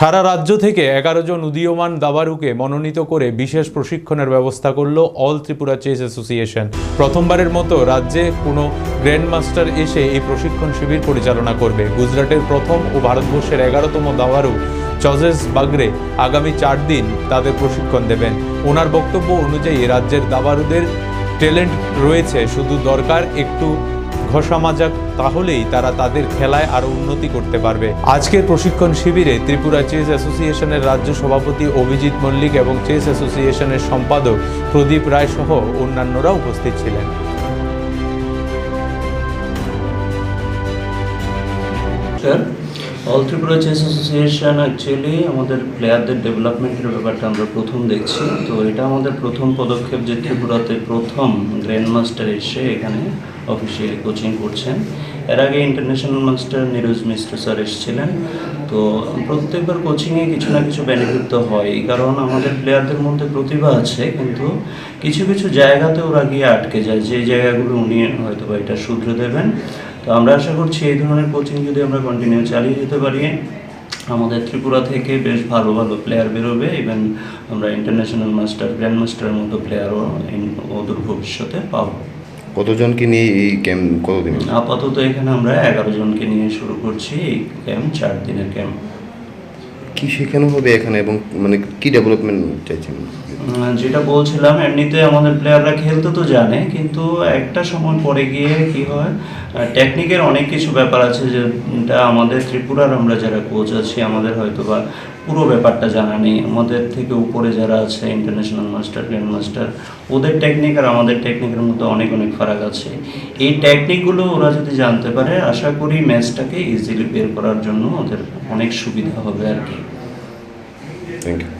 সারা রাজ্য থেকে 11 জন উদীয়মান দাবাড়ুকে মনোনীত করে বিশেষ প্রশিক্ষণের ব্যবস্থা করল অল ত্রিপুরা চেস অ্যাসোসিয়েশন। প্রথমবারের মতো রাজ্যে কোনো গ্র্যান্ড মাস্টার এসে এই প্রশিক্ষণ শিবির পরিচালনা করবে। গুজরাটের প্রথম ও ভারতবর্ষের 11তম দাবাড়ু চজেস বাগরে আগামী 4 দিন তাদের প্রশিক্ষণ দেবেন। ওনার বক্তব্য অনুযায়ী রাজ্যের দাবাড়ুদের ট্যালেন্ট রয়েছে, শুধু দরকার একটু ঘষা মাজাক, তাহলেই তারা তাদের খেলায় আরও উন্নতি করতে পারবে। আজকের প্রশিক্ষণ শিবিরে ত্রিপুরা চেস অ্যাসোসিয়েশনের রাজ্য সভাপতি অভিজিৎ মল্লিক এবং চেস অ্যাসোসিয়েশনের সম্পাদক প্রদীপ রায় সহ অন্যান্যরা উপস্থিত ছিলেন। All Tripura chess association actually আমাদের প্লেয়ারদের ডেভেলপমেন্টের ব্যাপারটা আমরা প্রথম দেখছি। তো এটা আমাদের প্রথম পদক্ষেপ যে ত্রিপুরাতে প্রথম গ্র্যান্ড মাস্টার এসে এখানে অফিসিয়ালি কোচিং করছেন। এর আগে ইন্টারন্যাশনাল মাস্টার নিরোজ মিশ্র স্যার এসেছিলেন। তো প্রত্যেকবার কোচিংয়ে কিছু না কিছু বেনিফিট তো হয়, কারণ আমাদের প্লেয়ারদের মধ্যে প্রতিভা আছে, কিন্তু কিছু কিছু জায়গাতে ওরা গিয়ে আটকে যায়, যে জায়গাগুলো উনি হয়তো বা এটা শুধরে দেবেন। তো আমরা আশা করছি এই ধরনের কোচিং যদি আমরা কন্টিনিউ চালিয়ে যেতে পারি, আমাদের ত্রিপুরা থেকে বেশ ভালো ভালো প্লেয়ার বেরোবে। ইভেন আমরা ইন্টারন্যাশনাল মাস্টার, গ্র্যান্ড মাস্টারের মতো প্লেয়ারও অদূর ভবিষ্যতে পাবো। কতজনকে নিয়ে এই ক্যাম্প কতদিন? আপাতত এখানে আমরা 11 জনকে নিয়ে শুরু করছি এই ক্যাম্প, 4 দিনের ক্যাম্প। কি শেখানো হবে এখানে এবং মানে কি ডেভেলপমেন্ট চাইছেন? যেটা বলছিলাম, এমনিতে আমাদের প্লেয়াররা খেলতে তো জানে, কিন্তু একটা সময় পরে গিয়ে কি হয়, টেকনিকের অনেক কিছু ব্যাপার আছে যেটা আমাদের ত্রিপুরার আমরা যারা কোচ আছি আমাদের হয়তো বা পুরো ব্যাপারটা জানা নেই। আমাদের থেকে উপরে যারা আছে ইন্টারন্যাশনাল মাস্টার, গ্র্যান্ড মাস্টার, ওদের টেকনিক আর আমাদের টেকনিকের মধ্যে অনেক অনেক ফারাক আছে। এই টেকনিকগুলো ওরা যদি জানতে পারে, আশা করি ম্যাচটাকে ইজিলি বের করার জন্য ওদের অনেক সুবিধা হবে আর কি। Thank you.